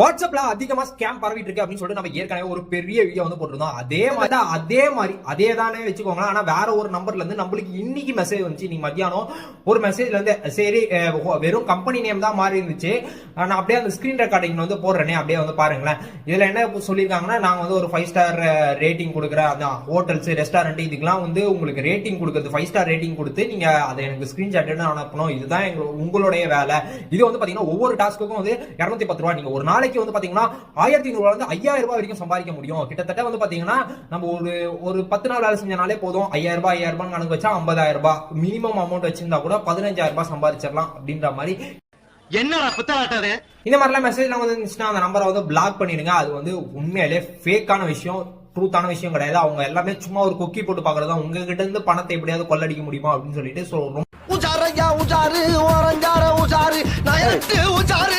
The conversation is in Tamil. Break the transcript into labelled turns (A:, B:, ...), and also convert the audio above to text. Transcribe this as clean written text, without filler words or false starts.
A: வாட்ஸ்அப்ல அதிகமா ஸ்கேம் பரவிட்டு இருக்கு அப்படின்னு சொல்லிட்டு நம்ம ஏற்கனவே ஒரு பெரிய வீடியோ வந்து போட்டிருந்தோம். அதே தானே வச்சுக்கோங்களேன். ஆனா வேற ஒரு நம்பர்ல இருந்து நம்மளுக்கு இன்னைக்கு மெசேஜ் வந்துச்சு. நீங்க மத்தியானம் ஒரு மெசேஜ்ல இருந்து சரி வெறும் கம்பெனி நேம் தான் மாறி இருந்துச்சு. நான் அப்படியே அந்த ஸ்கிரீன் ரெக்கார்டிங் வந்து போடுறேனே, அப்படியே வந்து பாருங்களேன். இதுல என்ன சொல்லியிருக்காங்கன்னா, நாங்க வந்து ஒரு 5 ஸ்டார் ரேட்டிங் கொடுக்குற அந்த ஹோட்டல்ஸ் ரெஸ்டாரண்ட் இதுக்கெல்லாம் வந்து உங்களுக்கு ரேட்டிங் கொடுக்குறது 5 ஸ்டார் ரேட்டிங் கொடுத்து நீங்க அதை எனக்கு ஸ்கிரீன்ஷாட் அனுப்பணும். இதுதான் உங்களுடைய வேலை. இது வந்து பாத்தீங்கன்னா ஒவ்வொரு டாஸ்க்குக்கும் வந்து 210 ரூபாய். நீங்க ஒரு நாளைக்கு வந்து பாத்தீங்கன்னா 1500 ரூபாய் வந்து 5000 ரூபாய் வரைக்கும் சம்பாதிக்க முடியும். கிட்டத்தட்ட வந்து பாத்தீங்கன்னா நம்ம ஒரு 10 நாள் வேலை செஞ்சனாலே போதும். 5000 ரூபாய் கணக்கு வச்சா 50000 ரூபாய் மினிமம் அமௌண்ட் வச்சிருந்தா கூட 15000 ரூபாய் சம்பாதிச்சிடலாம் அப்படின்ற மாதிரி.
B: என்னடா புத்தாட்டாது
A: இந்த மாதிரிலாம் மெசேஜ்லாம் வந்து இருந்துச்சுன்னா அந்த நம்பரை வந்து பிளாக் பண்ணிடுங்க. அது வந்து உண்மையிலே ஃபேக்கான விஷயம், ட்ரூத்தான விஷயம் கிடையாது. அவங்க எல்லாமே சும்மா ஒரு கொக்கி போட்டு பாக்குறதா, உங்ககிட்ட இருந்து பணத்தை எப்படியாவது கொள்ளடிக்க முடியுமா அப்படின்னு சொல்லிட்டு சொல்றோம்.
B: உஜாரையா உஜாரு ஓரஞ்சார உஜாரு நயட்டு உஜாரு